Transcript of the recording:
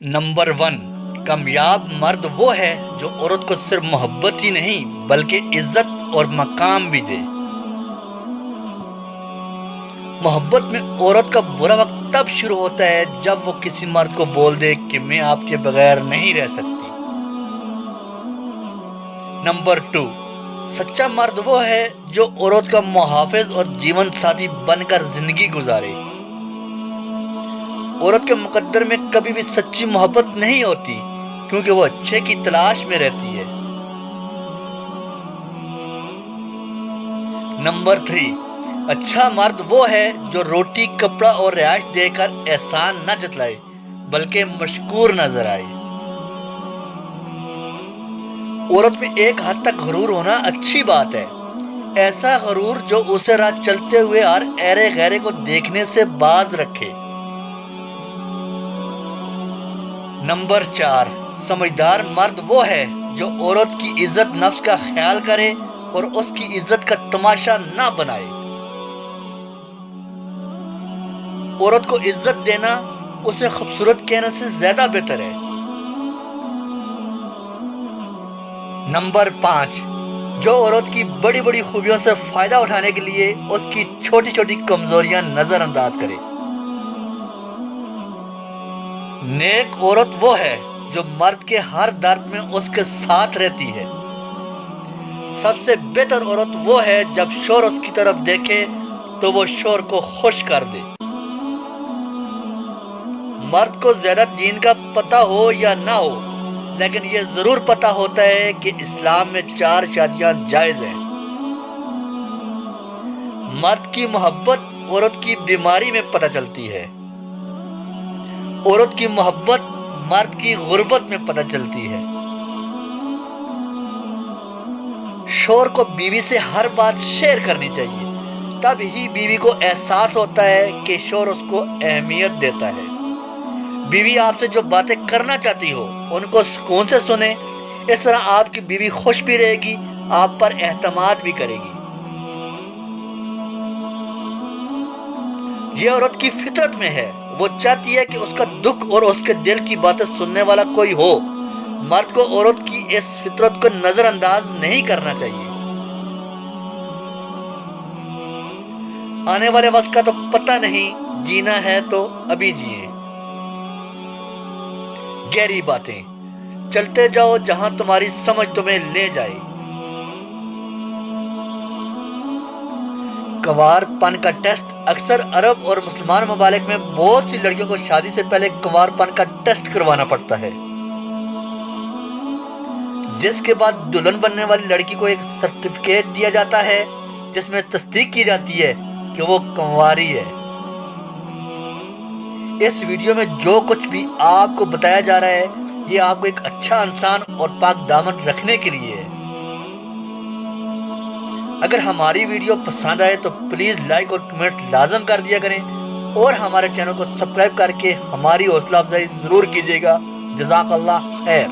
Number 1، کامیاب مرد وہ ہے جو عورت کو صرف محبت ہی نہیں بلکہ عزت اور مقام بھی دے۔ محبت میں عورت کا برا وقت تب شروع ہوتا ہے جب وہ کسی مرد کو بول دے کہ میں آپ کے بغیر نہیں رہ سکتی۔ نمبر 2، سچا مرد وہ ہے جو عورت کا محافظ اور جیون ساتھی بن کر زندگی گزارے۔ عورت کے مقدر میں کبھی بھی سچی محبت نہیں ہوتی کیونکہ وہ اچھے کی تلاش میں رہتی ہے۔ نمبر 3، اچھا مرد وہ ہے جو روٹی، کپڑا اور رہائش دے کر احسان نہ جتلائے بلکہ مشکور نظر آئے۔ عورت میں ایک حد تک غرور ہونا اچھی بات ہے، ایسا غرور جو اسے راہ چلتے ہوئے ہر ایرے غیرے کو دیکھنے سے باز رکھے۔ نمبر 4، سمجھدار مرد وہ ہے جو عورت کی عزت نفس کا خیال کرے اور اس کی عزت کا تماشا نہ بنائے۔ عورت کو عزت دینا اسے خوبصورت کہنے سے زیادہ بہتر ہے۔ نمبر 5، جو عورت کی بڑی بڑی خوبیوں سے فائدہ اٹھانے کے لیے اس کی چھوٹی چھوٹی کمزوریاں نظر انداز کرے۔ نیک عورت وہ ہے جو مرد کے ہر درد میں اس کے ساتھ رہتی ہے۔ سب سے بہتر عورت وہ ہے جب شوہر اس کی طرف دیکھے تو وہ شوہر کو خوش کر دے۔ مرد کو زیادہ دین کا پتہ ہو یا نہ ہو، لیکن یہ ضرور پتہ ہوتا ہے کہ اسلام میں 4 شادیاں جائز ہیں۔ مرد کی محبت عورت کی بیماری میں پتہ چلتی ہے، عورت کی محبت مرد کی غربت میں پتہ چلتی ہے۔ شوہر کو بیوی سے ہر بات شیئر کرنی چاہیے، تب ہی بیوی کو احساس ہوتا ہے کہ شوہر اس کو اہمیت دیتا ہے۔ بیوی آپ سے جو باتیں کرنا چاہتی ہو ان کو سکون سے سنیں، اس طرح آپ کی بیوی خوش بھی رہے گی، آپ پر اعتماد بھی کرے گی۔ یہ عورت کی فطرت میں ہے، وہ چاہتی ہے کہ اس کا دکھ اور اس کے دل کی باتیں سننے والا کوئی ہو۔ مرد کو عورت کی اس فطرت کو نظر انداز نہیں کرنا چاہیے۔ آنے والے وقت کا تو پتہ نہیں، جینا ہے تو ابھی جیے۔ گہری باتیں، چلتے جاؤ جہاں تمہاری سمجھ تمہیں لے جائے۔ کنوار پن کا ٹیسٹ اکثر عرب اور مسلمان ممالک میں بہت سی لڑکیوں کو شادی سے پہلے کنوار پن کا ٹیسٹ کروانا پڑتا ہے، جس کے بعد دلہن بننے والی لڑکی کو ایک سرٹیفکیٹ دیا جاتا ہے جس میں تصدیق کی جاتی ہے کہ وہ کنواری ہے۔ اس ویڈیو میں جو کچھ بھی آپ کو بتایا جا رہا ہے یہ آپ کو ایک اچھا انسان اور پاک دامن رکھنے کے لیے ہے۔ اگر ہماری ویڈیو پسند آئے تو پلیز لائک اور کمنٹ لازم کر دیا کریں، اور ہمارے چینل کو سبسکرائب کر کے ہماری حوصلہ افزائی ضرور کیجیے گا۔ جزاک اللہ خیر۔